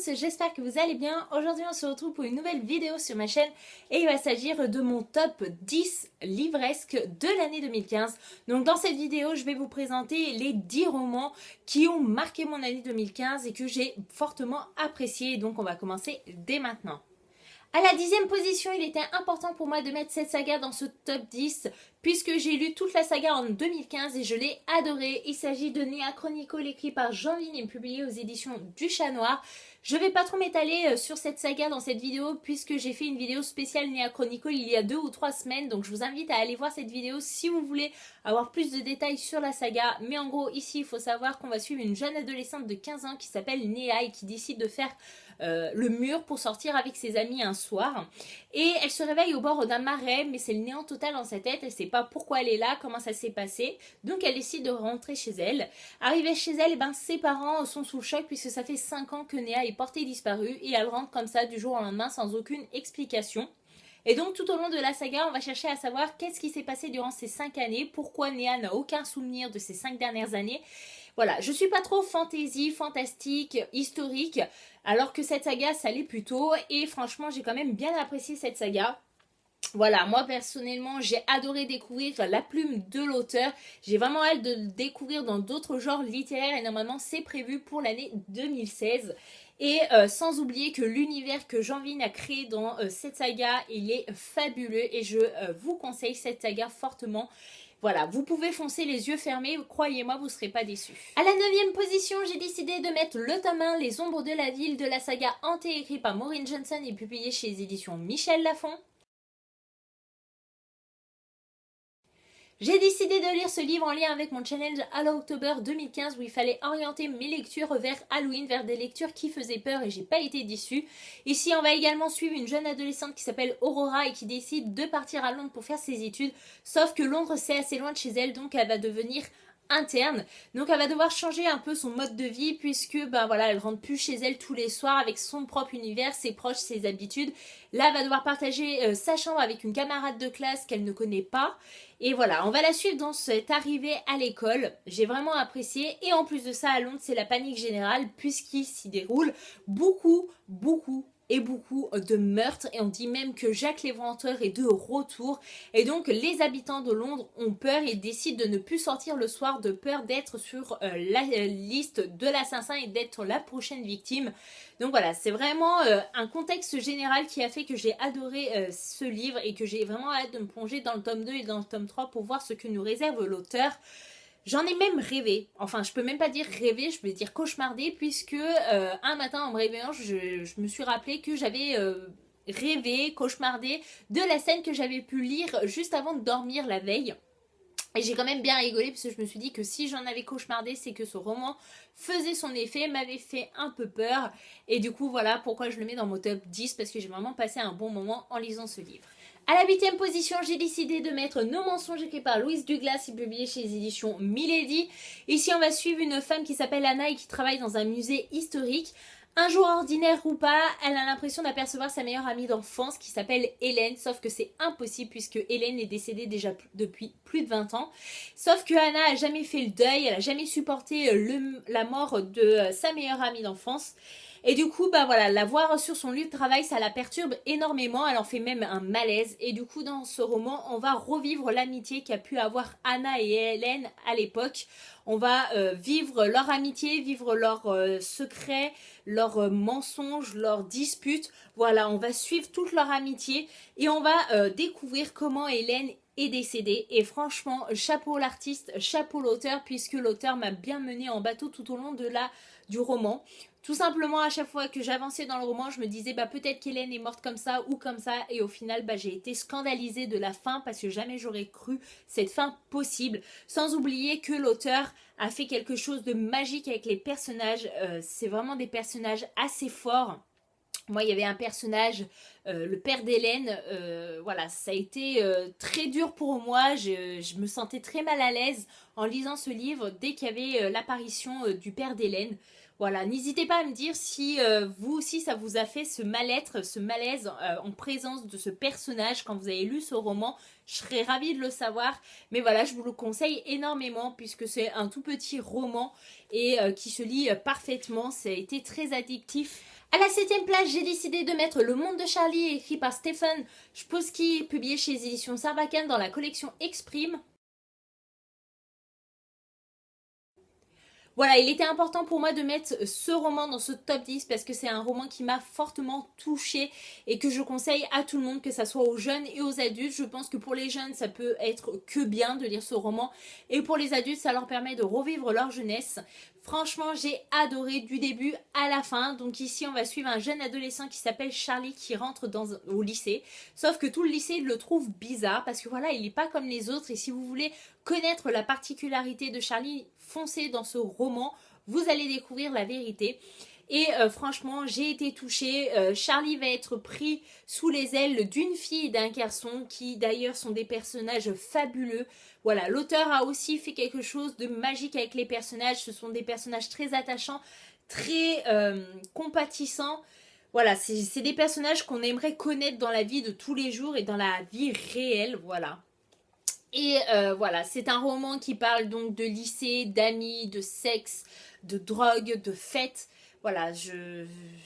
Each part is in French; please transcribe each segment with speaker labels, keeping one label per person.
Speaker 1: tous, j'espère que vous allez bien. Aujourd'hui on se retrouve pour une nouvelle vidéo sur ma chaîne et il va s'agir de mon top 10 livresques de l'année 2015. Donc dans cette vidéo je vais vous présenter les 10 romans qui ont marqué mon année 2015 et que j'ai fortement apprécié. Donc on va commencer dès maintenant. À la 10e position, il était important pour moi de mettre cette saga dans ce top 10 puisque j'ai lu toute la saga en 2015 et je l'ai adorée. Il s'agit de Nea Chronicle écrit par Jean Vigne et publié aux éditions du Chat Noir. Je vais pas trop m'étaler sur cette saga dans cette vidéo puisque j'ai fait une vidéo spéciale Nea Chronicle il y a 2 ou 3 semaines. Donc je vous invite à aller voir cette vidéo si vous voulez avoir plus de détails sur la saga. Mais en gros ici il faut savoir qu'on va suivre une jeune adolescente de 15 ans qui s'appelle Nea et qui décide de faire le mur pour sortir avec ses amis un soir. Et elle se réveille au bord d'un marais mais c'est le néant total dans sa tête. Elle sait pas pourquoi elle est là, comment ça s'est passé. Donc elle décide de rentrer chez elle. Arrivée chez elle, ses parents sont sous le choc puisque ça fait 5 ans que Nea est portée disparue et elle rentre comme ça du jour au lendemain sans aucune explication. Et donc tout au long de la saga, on va chercher à savoir qu'est-ce qui s'est passé durant ces 5 années, pourquoi Nea n'a aucun souvenir de ces 5 dernières années. Voilà, je suis pas trop fantasy, fantastique, historique, alors que cette saga ça l'est plutôt et franchement j'ai quand même bien apprécié cette saga. Voilà, moi personnellement j'ai adoré découvrir la plume de l'auteur, j'ai vraiment hâte de le découvrir dans d'autres genres littéraires et normalement c'est prévu pour l'année 2016. Et sans oublier que l'univers que Jean Vigne a créé dans cette saga, il est fabuleux et je vous conseille cette saga fortement. Voilà, vous pouvez foncer les yeux fermés, croyez-moi, vous ne serez pas déçus. À la 9e position, j'ai décidé de mettre le tome 1, Les Ombres de la Ville, de la saga Hanté, écrit par Maureen Johnson et publié chez les éditions Michel Lafon. J'ai décidé de lire ce livre en lien avec mon challenge Halo October 2015 où il fallait orienter mes lectures vers Halloween, vers des lectures qui faisaient peur et j'ai pas été déçue. Ici on va également suivre une jeune adolescente qui s'appelle Aurora et qui décide de partir à Londres pour faire ses études. Sauf que Londres c'est assez loin de chez elle donc elle va devenir interne, donc elle va devoir changer un peu son mode de vie puisque voilà, elle rentre plus chez elle tous les soirs avec son propre univers, ses proches, ses habitudes. Là elle va devoir partager sa chambre avec une camarade de classe qu'elle ne connaît pas et voilà, on va la suivre dans cette arrivée à l'école. J'ai vraiment apprécié et en plus de ça à Londres c'est la panique générale puisqu'il s'y déroule beaucoup de meurtres et on dit même que Jack l'Éventreur est de retour et donc les habitants de Londres ont peur et décident de ne plus sortir le soir de peur d'être sur la liste de l'assassin et d'être la prochaine victime. Donc voilà, c'est vraiment un contexte général qui a fait que j'ai adoré ce livre et que j'ai vraiment hâte de me plonger dans le tome 2 et dans le tome 3 pour voir ce que nous réserve l'auteur. J'en ai même rêvé, enfin je peux même pas dire rêver, je vais dire cauchemardé puisque un matin en me réveillant je me suis rappelé que j'avais rêvé, cauchemardé de la scène que j'avais pu lire juste avant de dormir la veille. Et j'ai quand même bien rigolé parce que je me suis dit que si j'en avais cauchemardé c'est que ce roman faisait son effet, m'avait fait un peu peur. Et du coup voilà pourquoi je le mets dans mon top 10 parce que j'ai vraiment passé un bon moment en lisant ce livre. À la 8e position, j'ai décidé de mettre Nos mensonges écrit par Louise Douglas et publié chez les éditions Milady. Ici, on va suivre une femme qui s'appelle Anna et qui travaille dans un musée historique. Un jour ordinaire ou pas, elle a l'impression d'apercevoir sa meilleure amie d'enfance qui s'appelle Hélène, sauf que c'est impossible puisque Hélène est décédée déjà depuis plus de 20 ans. Sauf que Anna a jamais fait le deuil, elle a jamais supporté la mort de sa meilleure amie d'enfance. Et du coup, voilà, la voir sur son lieu de travail, ça la perturbe énormément, elle en fait même un malaise. Et du coup, dans ce roman, on va revivre l'amitié qu'a pu avoir Anna et Hélène à l'époque. On va vivre leur amitié, vivre leurs secrets, leurs mensonges, leurs disputes. Voilà, on va suivre toute leur amitié et on va découvrir comment Hélène est décédée. Et franchement, chapeau l'artiste, chapeau l'auteur, puisque l'auteur m'a bien mené en bateau tout au long du roman. Tout simplement, à chaque fois que j'avançais dans le roman, je me disais peut-être qu'Hélène est morte comme ça ou comme ça. Et au final, j'ai été scandalisée de la fin parce que jamais j'aurais cru cette fin possible. Sans oublier que l'auteur a fait quelque chose de magique avec les personnages. C'est vraiment des personnages assez forts. Moi, il y avait un personnage, le père d'Hélène, voilà, ça a été très dur pour moi, je me sentais très mal à l'aise en lisant ce livre dès qu'il y avait l'apparition du père d'Hélène. Voilà, n'hésitez pas à me dire si vous aussi ça vous a fait ce mal-être, ce malaise en présence de ce personnage quand vous avez lu ce roman. Je serais ravie de le savoir, mais voilà, je vous le conseille énormément puisque c'est un tout petit roman et qui se lit parfaitement, ça a été très addictif. À la 7e place, j'ai décidé de mettre Le Monde de Charlie, écrit par Stephen Chbosky, publié chez les éditions Sarbacane dans la collection Exprime. Voilà, il était important pour moi de mettre ce roman dans ce top 10 parce que c'est un roman qui m'a fortement touchée et que je conseille à tout le monde, que ce soit aux jeunes et aux adultes. Je pense que pour les jeunes, ça peut être que bien de lire ce roman et pour les adultes, ça leur permet de revivre leur jeunesse. Franchement, j'ai adoré du début à la fin. Donc ici, on va suivre un jeune adolescent qui s'appelle Charlie qui rentre au lycée. Sauf que tout le lycée le trouve bizarre parce que voilà, il n'est pas comme les autres. Et si vous voulez connaître la particularité de Charlie, foncez dans ce roman. Vous allez découvrir la vérité. Et franchement, j'ai été touchée. Charlie va être pris sous les ailes d'une fille et d'un garçon qui d'ailleurs sont des personnages fabuleux. Voilà, l'auteur a aussi fait quelque chose de magique avec les personnages. Ce sont des personnages très attachants, très compatissants. Voilà, c'est des personnages qu'on aimerait connaître dans la vie de tous les jours et dans la vie réelle. Voilà. Et voilà, c'est un roman qui parle donc de lycée, d'amis, de sexe, de drogue, de fêtes. Voilà,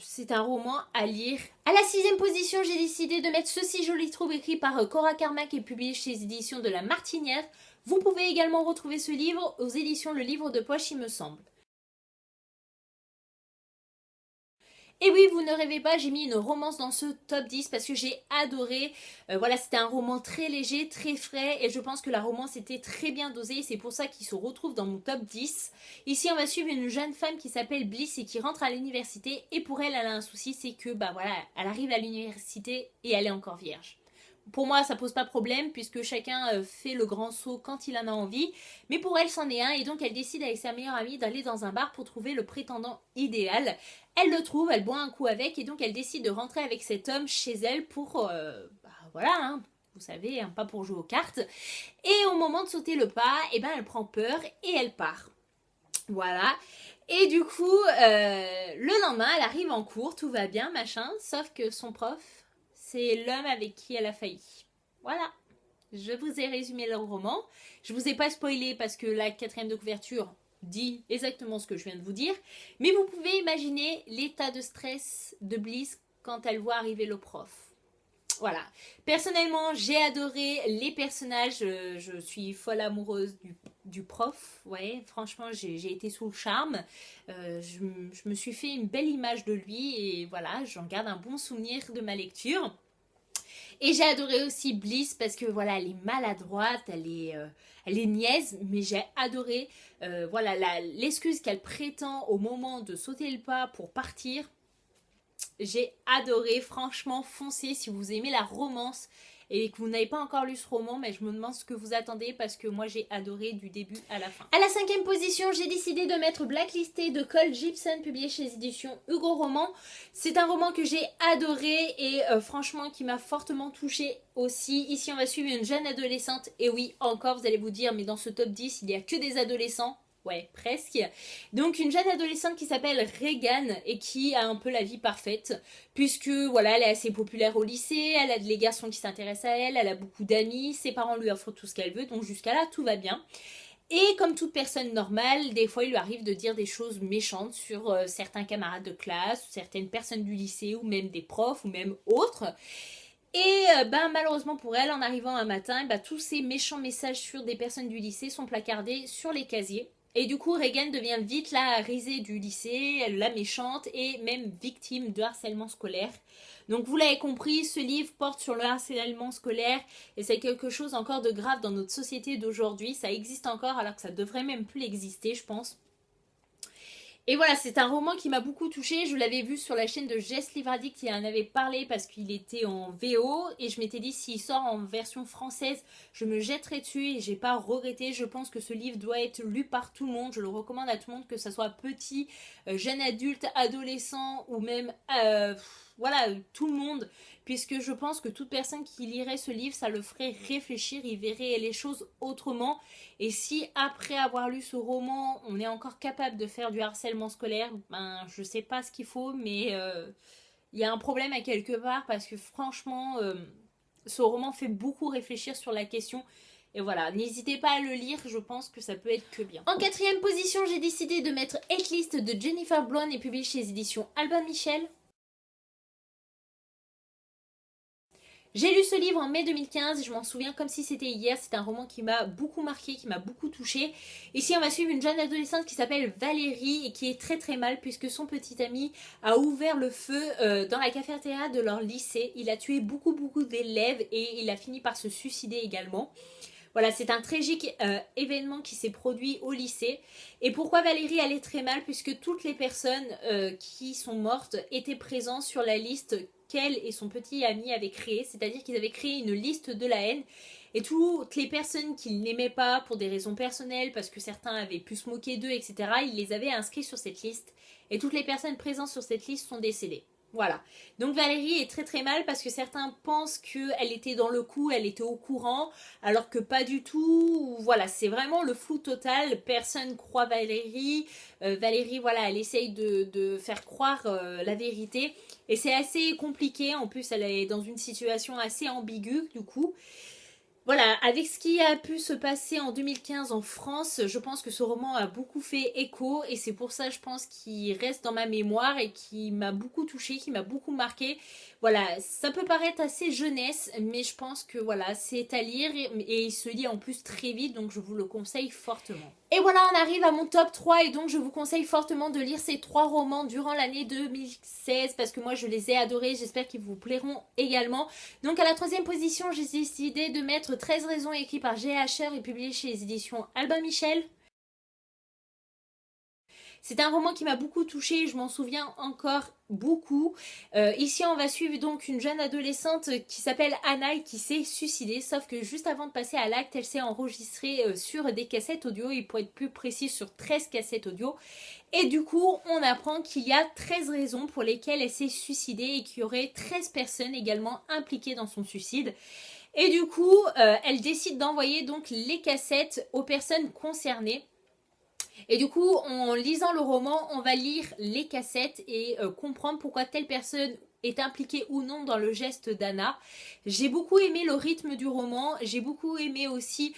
Speaker 1: c'est un roman à lire. À la 6e position, j'ai décidé de mettre Ceci joli trouble écrit par Cora Carmack et publié chez les éditions de La Martinière. Vous pouvez également retrouver ce livre aux éditions Le Livre de Poche, il me semble. Et oui, vous ne rêvez pas, j'ai mis une romance dans ce top 10 parce que j'ai adoré. Voilà, c'était un roman très léger, très frais et je pense que la romance était très bien dosée. C'est pour ça qu'il se retrouve dans mon top 10. Ici, on va suivre une jeune femme qui s'appelle Bliss et qui rentre à l'université. Et pour elle, elle a un souci, c'est que bah voilà, elle arrive à l'université et elle est encore vierge. Pour moi, ça pose pas problème puisque chacun fait le grand saut quand il en a envie. Mais pour elle, c'en est un et donc elle décide avec sa meilleure amie d'aller dans un bar pour trouver le prétendant idéal. Elle le trouve, elle boit un coup avec et donc elle décide de rentrer avec cet homme chez elle pour, voilà, hein, vous savez, hein, pas pour jouer aux cartes. Et au moment de sauter le pas, eh ben, elle prend peur et elle part. Voilà. Et du coup, le lendemain, elle arrive en cours, tout va bien, machin, sauf que son prof, c'est l'homme avec qui elle a failli. Voilà. Je vous ai résumé le roman. Je vous ai pas spoilé parce que la 4e de couverture dit exactement ce que je viens de vous dire. Mais vous pouvez imaginer l'état de stress de Bliss quand elle voit arriver le prof. Voilà. Personnellement, j'ai adoré les personnages. Je suis folle amoureuse du prof. Ouais, franchement, j'ai été sous le charme. Je me suis fait une belle image de lui et voilà, j'en garde un bon souvenir de ma lecture. Et j'ai adoré aussi Bliss parce que voilà, elle est maladroite, elle est niaise, mais j'ai adoré voilà l'excuse qu'elle prétend au moment de sauter le pas pour partir. J'ai adoré, franchement, foncez si vous aimez la romance et que vous n'avez pas encore lu ce roman, mais je me demande ce que vous attendez parce que moi j'ai adoré du début à la fin. À la 5e position, j'ai décidé de mettre Blacklisté de Cole Gibson, publié chez les éditions Hugo Roman. C'est un roman que j'ai adoré et franchement qui m'a fortement touchée aussi. Ici on va suivre une jeune adolescente et oui, encore vous allez vous dire, mais dans ce top 10 il n'y a que des adolescents. Ouais, presque. Donc une jeune adolescente qui s'appelle Regan et qui a un peu la vie parfaite puisque voilà, elle est assez populaire au lycée, elle a des garçons qui s'intéressent à elle, elle a beaucoup d'amis, ses parents lui offrent tout ce qu'elle veut, donc jusqu'à là tout va bien. Et comme toute personne normale, des fois il lui arrive de dire des choses méchantes sur certains camarades de classe, certaines personnes du lycée ou même des profs ou même autres. Et malheureusement pour elle, en arrivant un matin, tous ces méchants messages sur des personnes du lycée sont placardés sur les casiers. Et du coup, Regan devient vite la risée du lycée, la méchante et même victime de harcèlement scolaire. Donc vous l'avez compris, ce livre porte sur le harcèlement scolaire et c'est quelque chose encore de grave dans notre société d'aujourd'hui. Ça existe encore alors que ça devrait même plus exister, je pense. Et voilà, c'est un roman qui m'a beaucoup touchée. Je l'avais vu sur la chaîne de Jess Livradic qui en avait parlé parce qu'il était en VO. Et je m'étais dit, s'il sort en version française, je me jetterai dessus et j'ai pas regretté. Je pense que ce livre doit être lu par tout le monde. Je le recommande à tout le monde, que ce soit petit, jeune adulte, adolescent ou même... voilà, tout le monde, puisque je pense que toute personne qui lirait ce livre, ça le ferait réfléchir, il verrait les choses autrement. Et si après avoir lu ce roman, on est encore capable de faire du harcèlement scolaire, je sais pas ce qu'il faut, mais il y a un problème à quelque part, parce que franchement, ce roman fait beaucoup réfléchir sur la question. Et voilà, n'hésitez pas à le lire, je pense que ça peut être que bien. En 4e position, j'ai décidé de mettre Hate List de Jennifer Blown et publié chez les éditions Albin Michel. J'ai lu ce livre en mai 2015, je m'en souviens comme si c'était hier, c'est un roman qui m'a beaucoup marqué, qui m'a beaucoup touchée. Ici on va suivre une jeune adolescente qui s'appelle Valérie et qui est très très mal puisque son petit ami a ouvert le feu dans la cafétéria de leur lycée. Il a tué beaucoup d'élèves et il a fini par se suicider également. Voilà, c'est un tragique événement qui s'est produit au lycée. Et pourquoi Valérie allait très mal? Puisque toutes les personnes qui sont mortes étaient présentes sur la liste qu'elle et son petit ami avaient créée. C'est-à-dire qu'ils avaient créé une liste de la haine. Et toutes les personnes qu'ils n'aimaient pas pour des raisons personnelles, parce que certains avaient pu se moquer d'eux, etc., ils les avaient inscrits sur cette liste. Et toutes les personnes présentes sur cette liste sont décédées. Voilà. Donc Valérie est très très mal parce que certains pensent qu'elle était dans le coup, elle était au courant, alors que pas du tout. Voilà, c'est vraiment le flou total. Personne croit Valérie. Valérie, voilà, elle essaye de faire croire la vérité. Et c'est assez compliqué. En plus, elle est dans une situation assez ambiguë du coup. Voilà, avec ce qui a pu se passer en 2015 en France, je pense que ce roman a beaucoup fait écho et c'est pour ça, je pense, qu'il reste dans ma mémoire et qui m'a beaucoup touchée, qui m'a beaucoup marqué. Voilà, ça peut paraître assez jeunesse, mais je pense que voilà, c'est à lire et il se lit en plus très vite, donc je vous le conseille fortement. Et voilà, on arrive à mon top 3 et donc je vous conseille fortement de lire ces 3 romans durant l'année 2016 parce que moi je les ai adorés, j'espère qu'ils vous plairont également. Donc à la 3e position, j'ai décidé de mettre 13 raisons écrites par G. Asher et publié chez les éditions Albin Michel. C'est un roman qui m'a beaucoup touchée, je m'en souviens encore beaucoup. Ici, on va suivre donc une jeune adolescente qui s'appelle Anna et qui s'est suicidée. Sauf que juste avant de passer à l'acte, elle s'est enregistrée sur des cassettes audio, et pour être plus précis, sur 13 cassettes audio. Et du coup, on apprend qu'il y a 13 raisons pour lesquelles elle s'est suicidée et qu'il y aurait 13 personnes également impliquées dans son suicide. Et du coup, elle décide d'envoyer donc les cassettes aux personnes concernées. Et du coup, en lisant le roman, on va lire les cassettes et comprendre pourquoi telle personne est impliquée ou non dans le geste d'Anna. J'ai beaucoup aimé le rythme du roman, j'ai beaucoup aimé aussi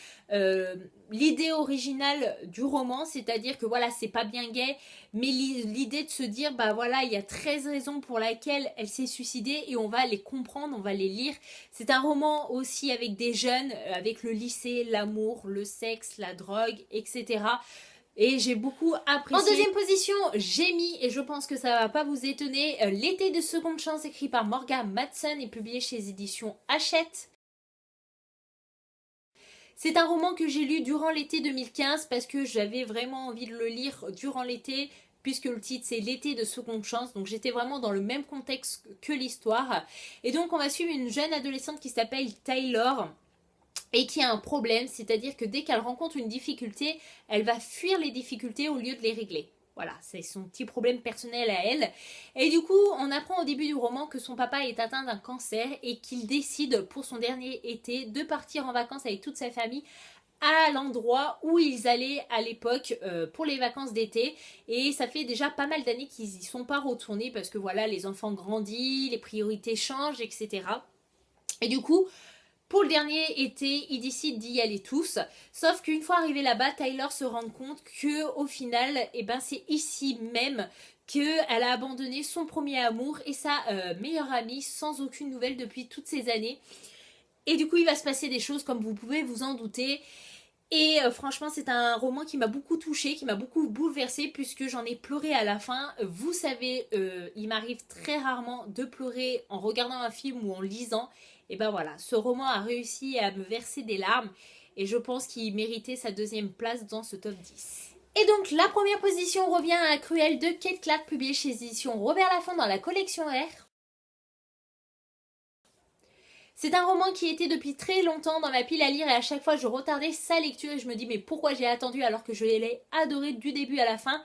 Speaker 1: l'idée originale du roman, c'est-à-dire que voilà, c'est pas bien gay, mais l'idée de se dire, bah voilà, il y a 13 raisons pour lesquelles elle s'est suicidée et on va les comprendre, on va les lire. C'est un roman aussi avec des jeunes, avec le lycée, l'amour, le sexe, la drogue, etc. Et j'ai beaucoup apprécié. En 2e position, j'ai mis, et je pense que ça va pas vous étonner, L'été de seconde chance, écrit par Morgan Matson et publié chez les éditions Hachette. C'est un roman que j'ai lu durant l'été 2015 parce que j'avais vraiment envie de le lire durant l'été, puisque le titre c'est L'été de seconde chance, donc j'étais vraiment dans le même contexte que l'histoire. Et donc on va suivre une jeune adolescente qui s'appelle Taylor et qui a un problème, c'est-à-dire que dès qu'elle rencontre une difficulté, elle va fuir les difficultés au lieu de les régler. Voilà, c'est son petit problème personnel à elle. Et du coup, on apprend au début du roman que son papa est atteint d'un cancer et qu'il décide pour son dernier été de partir en vacances avec toute sa famille à l'endroit où ils allaient à l'époque pour les vacances d'été. Et ça fait déjà pas mal d'années qu'ils y sont pas retournés parce que voilà, les enfants grandissent, les priorités changent, etc. Et du coup, pour le dernier été, ils décident d'y aller tous. Sauf qu'une fois arrivé là-bas, Tyler se rend compte que au final, c'est ici même qu'elle a abandonné son premier amour et sa meilleure amie sans aucune nouvelle depuis toutes ces années. Et du coup, il va se passer des choses comme vous pouvez vous en douter. Et franchement, c'est un roman qui m'a beaucoup touchée, qui m'a beaucoup bouleversée puisque j'en ai pleuré à la fin. Vous savez, il m'arrive très rarement de pleurer en regardant un film ou en lisant. Et ben voilà, ce roman a réussi à me verser des larmes et je pense qu'il méritait sa 2e place dans ce top 10. Et donc la première position revient à Cruel de Kate Clark, publié chez les éditions Robert Laffont dans la collection R. C'est un roman qui était depuis très longtemps dans ma pile à lire et à chaque fois je retardais sa lecture et je me dis mais pourquoi j'ai attendu alors que je l'ai adoré du début à la fin.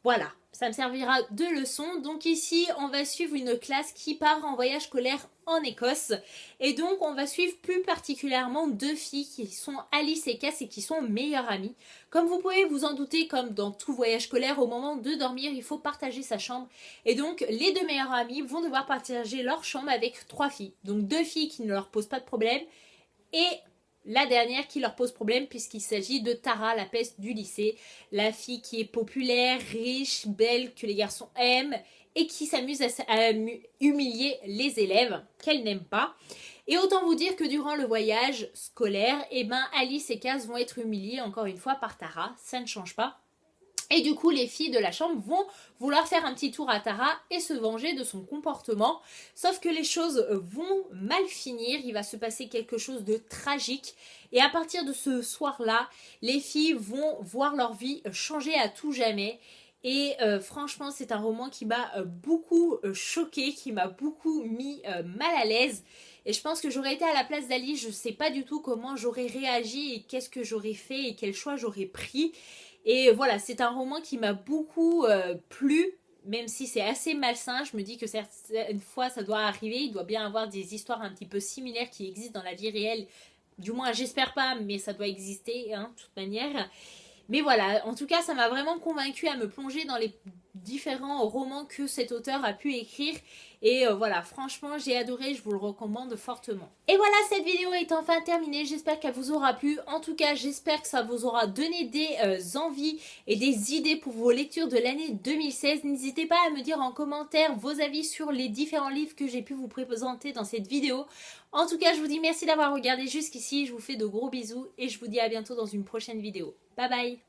Speaker 1: Voilà, ça me servira de leçon. Donc ici, on va suivre une classe qui part en voyage scolaire en Écosse. Et donc, on va suivre plus particulièrement 2 filles qui sont Alice et Cass et qui sont meilleures amies. Comme vous pouvez vous en douter, comme dans tout voyage scolaire, au moment de dormir, il faut partager sa chambre. Et donc, les 2 meilleures amies vont devoir partager leur chambre avec 3 filles. Donc, 2 filles qui ne leur posent pas de problème et la dernière qui leur pose problème puisqu'il s'agit de Tara, la peste du lycée, la fille qui est populaire, riche, belle, que les garçons aiment et qui s'amuse à humilier les élèves qu'elle n'aime pas. Et autant vous dire que durant le voyage scolaire, Alice et Kaz vont être humiliées encore une fois par Tara, ça ne change pas. Et du coup, les filles de la chambre vont vouloir faire un petit tour à Tara et se venger de son comportement. Sauf que les choses vont mal finir, il va se passer quelque chose de tragique. Et à partir de ce soir-là, les filles vont voir leur vie changer à tout jamais. Et franchement, c'est un roman qui m'a beaucoup choquée, qui m'a beaucoup mis mal à l'aise. Et je pense que j'aurais été à la place d'Alice, je ne sais pas du tout comment j'aurais réagi et qu'est-ce que j'aurais fait et quel choix j'aurais pris. Et voilà, c'est un roman qui m'a beaucoup plu, même si c'est assez malsain. Je me dis que certaines fois ça doit arriver, il doit bien avoir des histoires un petit peu similaires qui existent dans la vie réelle. Du moins, j'espère pas, mais ça doit exister, hein, de toute manière. Mais voilà, en tout cas, ça m'a vraiment convaincue à me plonger dans les différents romans que cet auteur a pu écrire. Et voilà, franchement, j'ai adoré, je vous le recommande fortement. Et voilà, cette vidéo est enfin terminée. J'espère qu'elle vous aura plu. En tout cas, j'espère que ça vous aura donné des envies et des idées pour vos lectures de l'année 2016. N'hésitez pas à me dire en commentaire vos avis sur les différents livres que j'ai pu vous présenter dans cette vidéo. En tout cas, je vous dis merci d'avoir regardé jusqu'ici. Je vous fais de gros bisous et je vous dis à bientôt dans une prochaine vidéo. Bye bye!